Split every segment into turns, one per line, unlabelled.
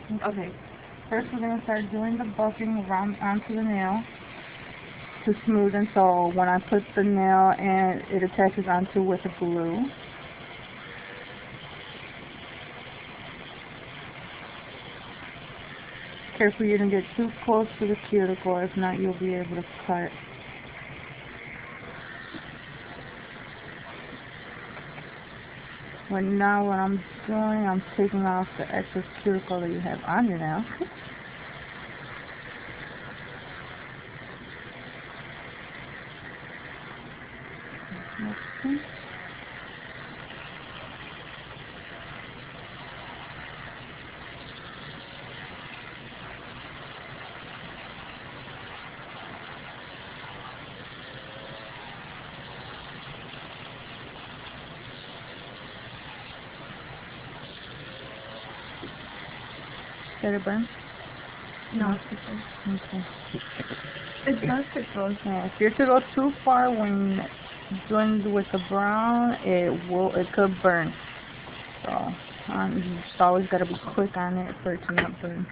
Okay. First, we're gonna start doing the buffing around onto the nail to smoothen. So when I put the nail and it attaches onto with the glue. Careful you don't get too close to the cuticle, if not you'll be able to cut. But now what I'm doing, I'm taking off the excess cuticle that you have on your nail. Okay. Did it burn?
No, it's okay.
Okay.
It does tickle.
Yeah, if you're to go too far when doing with the brown, it could burn. So you just always gotta be quick on it for it to not burn.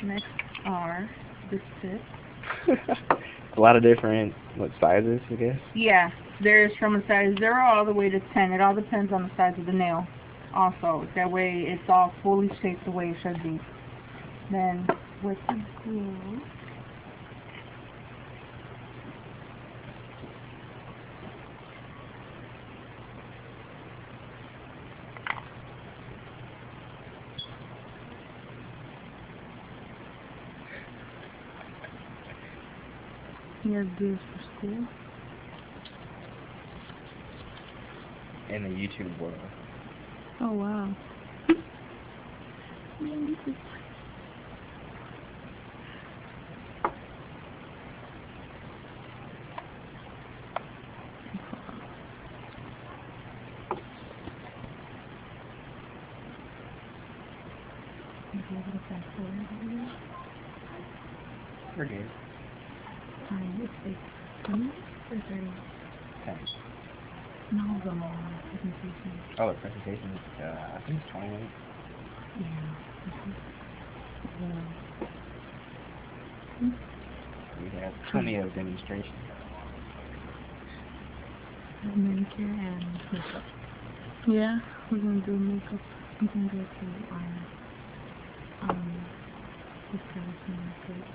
Next are the tips.
A lot of different sizes, I guess.
Yeah, there's from a size 0 all the way to 10. It all depends on the size of the nail. Also, that way it's all fully shaped the way it should be. Then with the glue, you have to do this for school.
In the YouTube world.
Oh wow.
We're good.
It's like 20 or 30?
10.
No, the presentation.
Oh, the presentation is, I think it's 20 minutes.
Yeah.
We have plenty of demonstrations.
Manicure and makeup.
Yeah, we're gonna do makeup.
We can go to our this girl's makeup.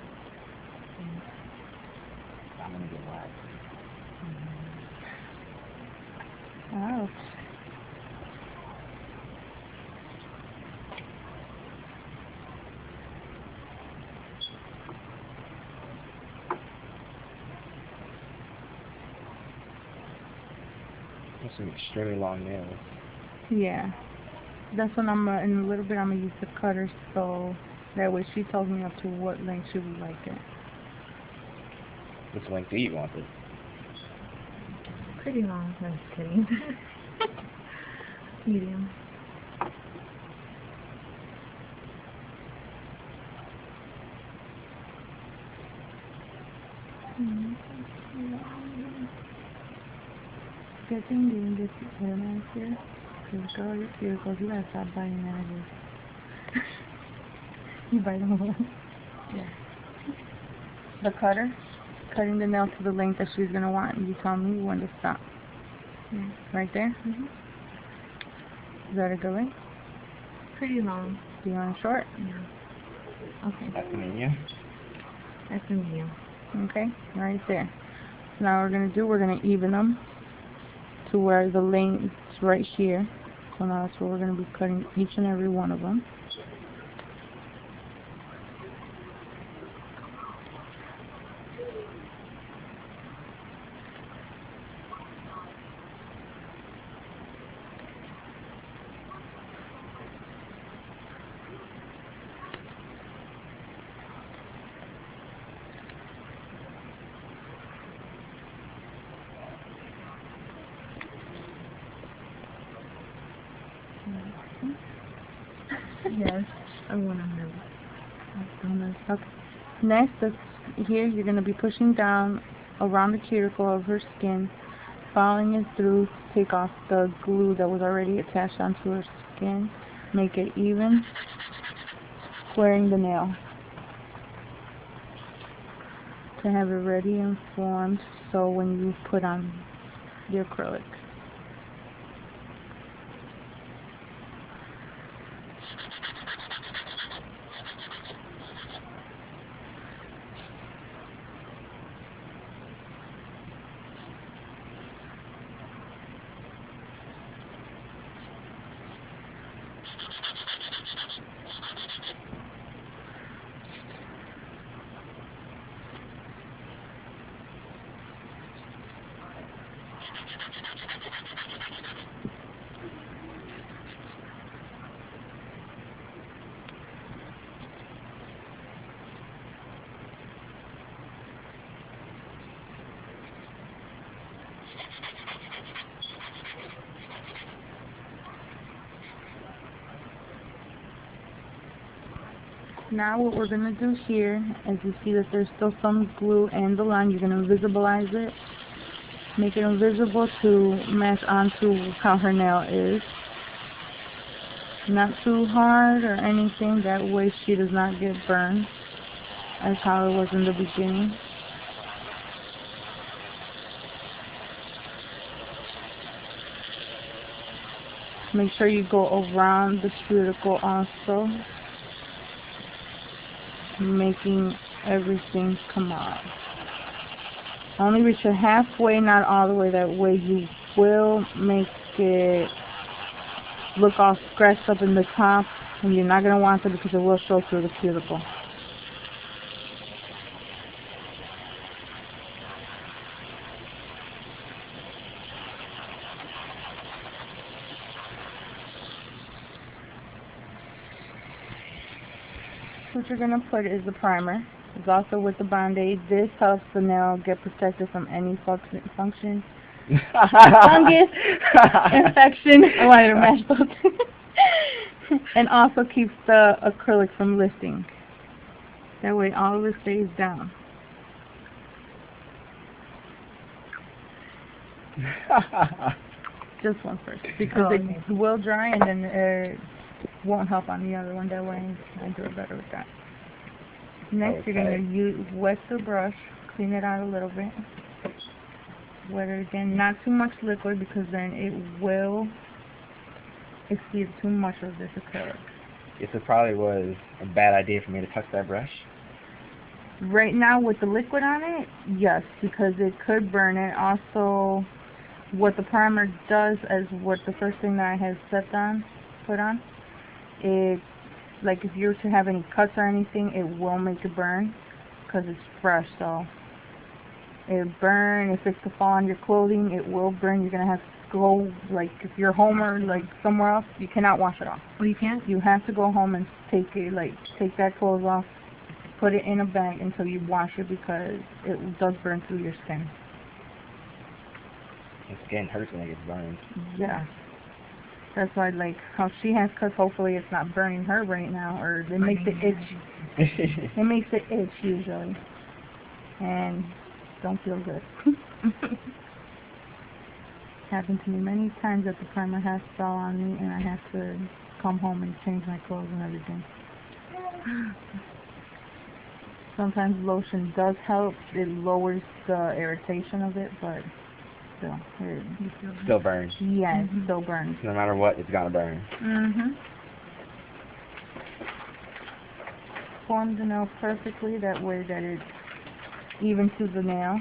I'm gonna get wax.
Ouch.
That's some extremely long nails.
Yeah. That's when in a little bit I'm gonna use the cutter so that way she tells me up to what length she would like it.
Which length do you want it?
Pretty long, I'm just kidding. Medium.
Good thing you didn't get your manicure. Because girl, your cuticles, you gotta stop biting manicures. You bite them all.
Yeah.
The cutter, cutting the nail to the length that she's gonna want. You tell me when to stop.
Yeah.
Right there? Is that a good length?
Pretty long.
Do you want it short?
Yeah. Okay.
That's the medium.
That's a medium.
Okay, right there. So now we're gonna even them to where the length's right here. So now that's where we're gonna be cutting each and every one of them.
Yes, I want to know.
Okay. Next, here you're going to be pushing down around the cuticle of her skin, following it through take off the glue that was already attached onto her skin. Make it even. Squaring the nail. To have it ready and formed so when you put on the acrylic. Now what we're going to do here, as you see that there's still some glue in the line, you're going to invisibilize it. Make it invisible to match onto how her nail is. Not too hard or anything, that way she does not get burned as how it was in the beginning. Make sure you go around the cuticle also, making everything come out. Only reach it halfway, not all the way. That way you will make it look all scratched up in the top, and you're not going to want it because it will show through the cuticle. What you're going to put is the primer. It's also with the Band-Aid. This helps the nail get protected from any fungus, infection. I wanted to match both. And also keeps the acrylic from lifting. That way all of it stays down. Just one first, because it will dry and then it won't help on the other one. That way I do it better with that. Next, you're going to wet the brush, clean it out a little bit. Wet it again, not too much liquid because then it will exceed too much of this acrylic.
Yes, it probably was a bad idea for me to touch that brush.
Right now with the liquid on it, yes, because it could burn it. Also, what the primer does is what the first thing that I had put on, it, like if you were to have any cuts or anything, it will make it burn because it's fresh. So it burn. If it's to fall on your clothing, it will burn. You're gonna have to go, like if you're home or like somewhere else, you cannot wash it off.
Oh, you can't?
You have to go home and take it, like take that clothes off, put it in a bag until you wash it because it does burn through your skin.
Your skin hurts when it gets burned.
Yeah. That's why, like, how she has cuts, hopefully it's not burning her right now, or it makes it itch. It makes it itch, usually. And don't feel good. Happened to me many times that the primer has fell on me, and I have to come home and change my clothes and everything. Sometimes lotion does help. It lowers the irritation of it, but still,
still burns.
Yeah, it still burns.
No matter what, it's gonna burn.
Form the nail perfectly, that way that it's even to the nail.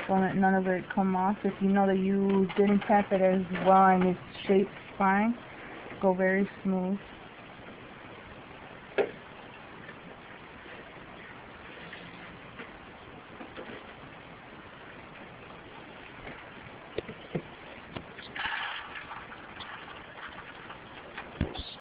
Don't let none of it come off. If you know that you didn't tap it as well and it's shaped fine, go very smooth.